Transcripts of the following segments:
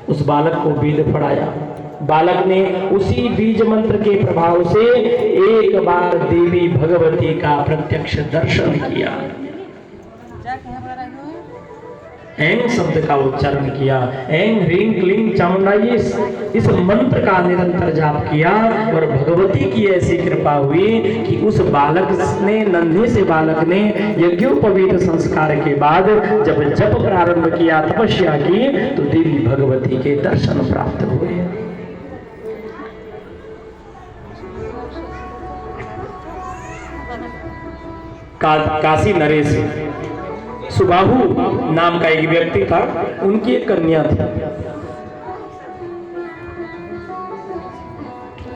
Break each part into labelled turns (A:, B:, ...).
A: उस बालक को वेद पढ़ाया। बालक ने उसी बीज मंत्र के प्रभाव से एक बार देवी भगवती का प्रत्यक्ष दर्शन किया। ऐं शब्द का उच्चारण किया, ऐं ह्रीं क्लीं चामुंडाई इस मंत्र का निरंतर जाप किया और भगवती की ऐसी कृपा हुई कि उस बालक ने, नन्हे से बालक ने यज्ञोपवीत संस्कार के बाद जब जप प्रारंभ किया, तपस्या की, तो देवी भगवती के दर्शन प्राप्त हुए। काशी नरेश सुबाहु नाम का एक व्यक्ति था, उनकी एक कन्या थी।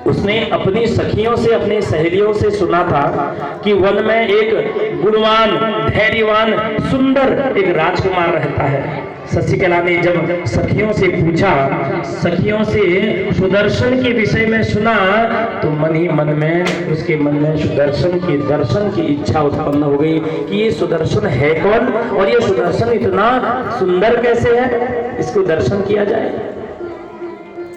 A: उसने अपनी सखियों से, अपनी सहेलियों से सुना था कि वन में एक गुणवान, धैर्यवान, सुंदर एक राजकुमार रहता है। शशिकला ने जब सखियों से पूछा, सखियों से सुदर्शन के विषय में सुना, तो मन ही मन में, उसके मन में सुदर्शन के दर्शन की इच्छा उत्पन्न हो गई कि ये सुदर्शन है कौन और ये सुदर्शन इतना सुंदर कैसे है, इसको दर्शन किया जाए।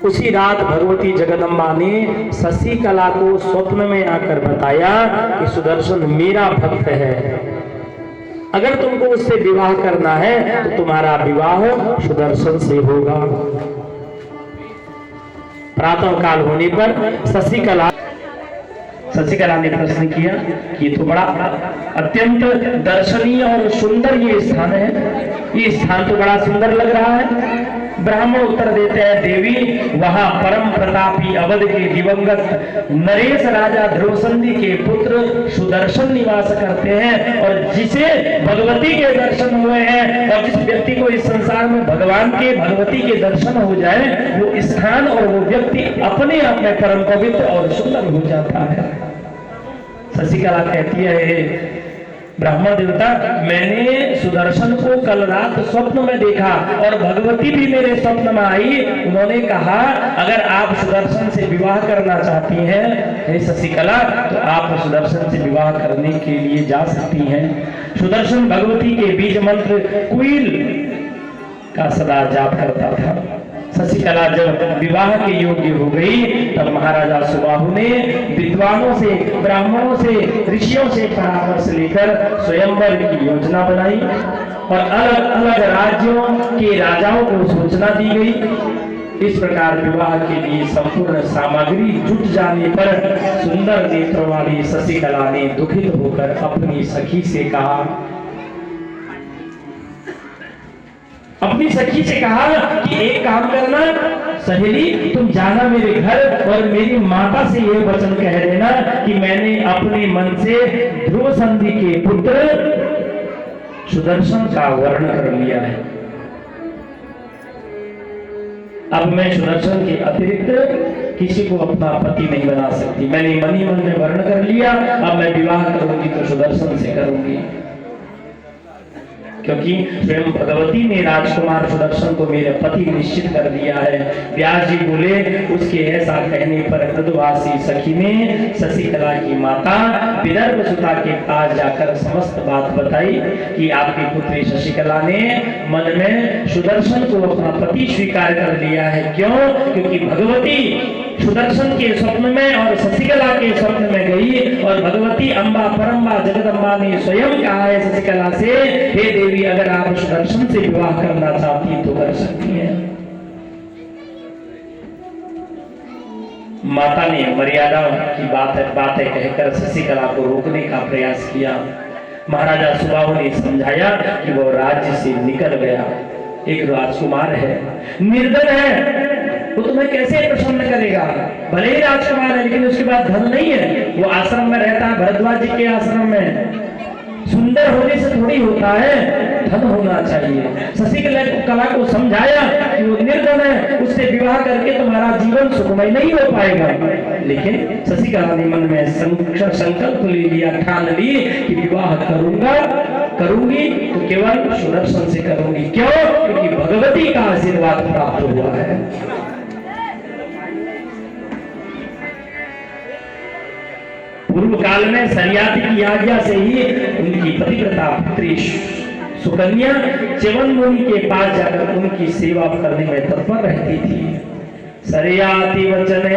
A: उसी रात भगवती जगदम्बा ने शशिकला को स्वप्न में आकर बताया कि सुदर्शन मेरा भक्त है, अगर तुमको उससे विवाह करना है तो तुम्हारा विवाह सुदर्शन से होगा। प्रातः काल होने पर शशिकला ने प्रश्न किया कि तो बड़ा अत्यंत दर्शनीय और सुंदर ये स्थान है, ये स्थान तो बड़ा सुंदर लग रहा है। ब्राह्मण उत्तर देते हैं, देवी वहां परम प्रतापी अवध के दिवंगत नरेश राजा ध्रुवसंधि के पुत्र सुदर्शन निवास करते हैं, और जिसे भगवती के दर्शन हुए हैं और जिस व्यक्ति को इस संसार में भगवान के, भगवती के दर्शन हो जाए, वो स्थान और वो व्यक्ति अपने आप में परम पवित्र और सुंदर हो जाता है। शशिकला कहती है, ब्राह्मण देवता, मैंने सुदर्शन को कल रात स्वप्न में देखा और भगवती भी मेरे स्वप्न में आई। उन्होंने कहा, अगर आप सुदर्शन से विवाह करना चाहती हैं हे शशिकला, तो आप सुदर्शन से विवाह करने के लिए जा सकती हैं। सुदर्शन भगवती के बीज मंत्र कुईल का सदा जाप करता था। शशिकला जब विवाह के योग्य हो गई, तब महाराजा सुबाहु ने विद्वानों से, ब्राह्मणों से, ऋषियों से परामर्श लेकर स्वयंवर की योजना बनाई और अलग अलग राज्यों के राजाओं को सूचना दी गई। इस प्रकार विवाह के लिए संपूर्ण सामग्री जुट जाने पर सुंदर नेत्रों वाली शशिकला ने दुखित होकर अपनी सखी से कहा, अपनी सखी से कहा कि एक काम करना सहेली, तुम जाना मेरे घर और मेरी माता से यह वचन कह देना कि मैंने अपने मन से ध्रुवसंधि के पुत्र सुदर्शन का वर्ण कर लिया है। अब मैं सुदर्शन के अतिरिक्त किसी को अपना पति नहीं बना सकती। मैंने मन ही मन में वर्ण कर लिया, अब मैं विवाह करूंगी तो सुदर्शन से करूंगी, क्योंकि स्वयं भगवती ने राजकुमार सुदर्शन को मेरे पति निश्चित कर दिया है। व्यास जी बोले, उसके ऐसा कहने पर मृदुभाषी सखी ने शशिकला की माता विदर्भ सुता के पास जाकर समस्त बात बताई कि आपकी पुत्री शशिकला ने मन में सुदर्शन को अपना पति स्वीकार कर लिया है। क्यों? क्योंकि भगवती सुदर्शन के स्वप्न में और शशिकला के स्वप्न में गई और भगवती अम्बा परम्बा जगदम्बा ने स्वयं कहा है शशिकला से, हे देवी, अगर आप सुदर्शन से विवाह करना चाहती तो कर सकती हैं। माता ने मर्यादा की बातें कहकर शशिकला को रोकने का प्रयास किया। महाराजा सुबाहु ने समझाया कि वो राज्य से निकल गया, एक राजकुमार है, निर्धन है, वो तुम्हें कैसे प्रसन्न करेगा? भले ही राजकुमार है लेकिन उसके पास धन नहीं है, वो आश्रम में रहता है, भरद्वाज जी के आश्रम में। सुंदर होने से थोड़ी होता है, धन होना चाहिए। शशिकला को समझाया कि वो निर्धन है, उससे विवाह करके तुम्हारा जीवन सुखमय नहीं हो पाएगा। लेकिन शशिकला ने मन में संकल्प ले लिया, ठान ली कि विवाह करूंगी तो केवल सुदर्शन से करूंगी। क्यों? क्योंकि भगवती का आशीर्वाद प्राप्त हुआ है। पूर्व काल में सरियाती की आज्ञा से ही उनकी पतिव्रता पुत्री सुकन्या च्यवन मुनि के पास जाकर उनकी सेवा करने में तत्पर रहती थी। सरयाति वचन